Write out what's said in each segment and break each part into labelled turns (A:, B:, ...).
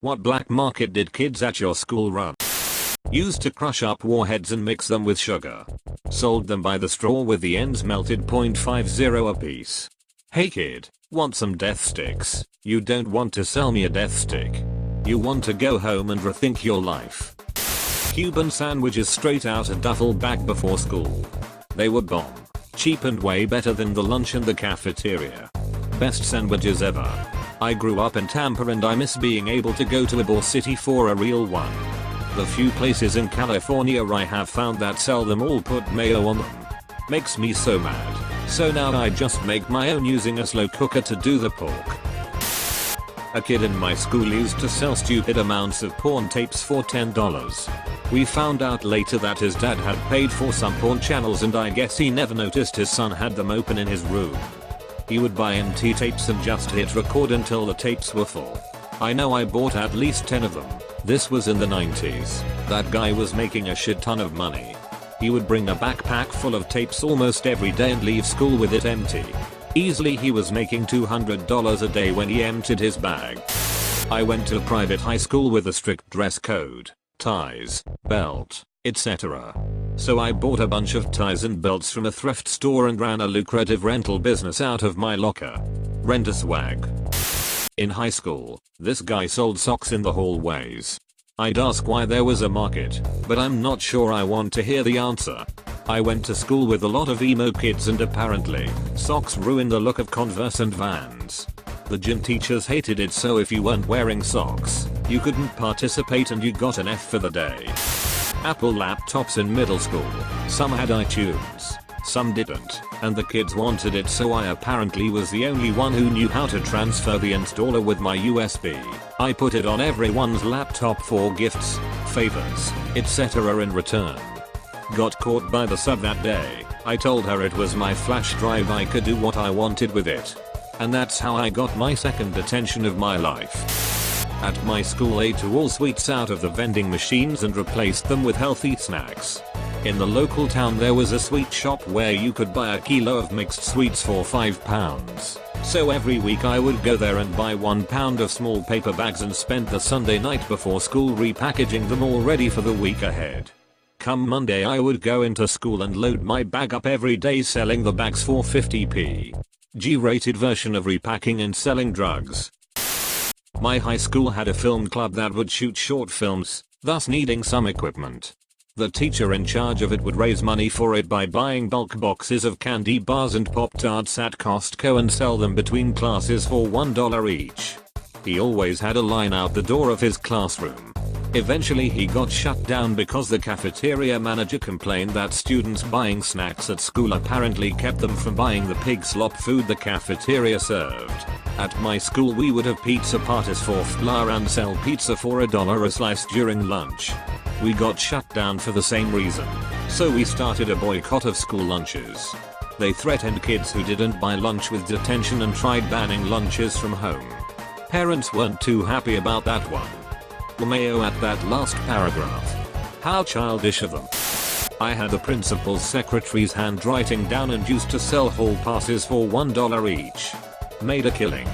A: What black market did kids at your school run? Used to crush up warheads and mix them with sugar. Sold them by the straw with the ends melted. 0.50 a piece. Hey kid, want some death sticks? You don't want to sell me a death stick. You want to go home and rethink your life. Cuban sandwiches straight out a duffel bag before school. They were bomb. Cheap and way better than the lunch in the cafeteria. Best sandwiches ever. I grew up in Tampa and I miss being able to go to Ybor City for a real one. The few places in California I have found that sell them all put mayo on them. Makes me so mad. So now I just make my own using a slow cooker to do the pork. A kid in my school used to sell stupid amounts of porn tapes for $10. We found out later that his dad had paid for some porn channels and I guess he never noticed his son had them open in his room. He would buy empty tapes and just hit record until the tapes were full. I know I bought at least 10 of them. This was in the 90s. That guy was making a shit ton of money. He would bring a backpack full of tapes almost every day and leave school with it empty. Easily he was making $200 a day when he emptied his bag. I went to a private high school with a strict dress code, ties, belt, etc. So I bought a bunch of ties and belts from a thrift store and ran a lucrative rental business out of my locker. Rent a swag. In high school, this guy sold socks in the hallways. I'd ask why there was a market, but I'm not sure I want to hear the answer. I went to school with a lot of emo kids and apparently, socks ruined the look of Converse and Vans. The gym teachers hated it, so if you weren't wearing socks, you couldn't participate and you got an F for the day. Apple laptops in middle school. Some had iTunes. Some didn't, and the kids wanted it, so I apparently was the only one who knew how to transfer the installer with my USB. I put it on everyone's laptop for gifts, favors, etc. in return. Got caught by the sub that day. I told her it was my flash drive, I could do what I wanted with it. And that's how I got my second detention of my life. At my school, I ate all sweets out of the vending machines and replaced them with healthy snacks. In the local town there was a sweet shop where you could buy a kilo of mixed sweets for £5. So every week I would go there and buy 1 pound of small paper bags and spend the Sunday night before school repackaging them all ready for the week ahead. Come Monday I would go into school and load my bag up every day selling the bags for 50p. G-rated version of repacking and selling drugs. My high school had a film club that would shoot short films, thus needing some equipment. The teacher in charge of it would raise money for it by buying bulk boxes of candy bars and Pop-Tarts at Costco and sell them between classes for $1 each. He always had a line out the door of his classroom. Eventually he got shut down because the cafeteria manager complained that students buying snacks at school apparently kept them from buying the pig slop food the cafeteria served. At my school we would have pizza parties for flour and sell pizza for $1 a slice during lunch. We got shut down for the same reason. So we started a boycott of school lunches. They threatened kids who didn't buy lunch with detention and tried banning lunches from home. Parents weren't too happy about that one. Mayo at that last paragraph. How childish of them. I had the principal's secretary's handwriting down and used to sell hall passes for $1 each. Made a killing.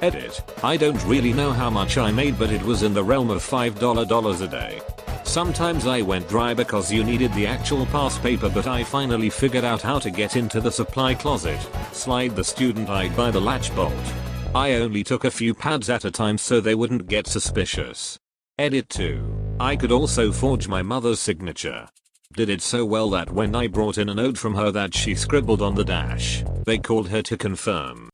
A: Edit. I don't really know how much I made, but it was in the realm of $5 a day. Sometimes I went dry because you needed the actual pass paper, but I finally figured out how to get into the supply closet, slide the student ID by the latch bolt. I only took a few pads at a time so they wouldn't get suspicious. Edit 2. I could also forge my mother's signature. Did it so well that when I brought in a note from her that she scribbled on the dash, they called her to confirm.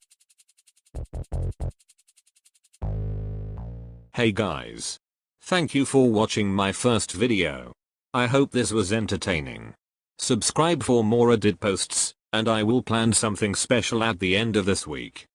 A: Hey guys. Thank you for watching my first video. I hope this was entertaining. Subscribe for more Reddit posts, and I will plan something special at the end of this week.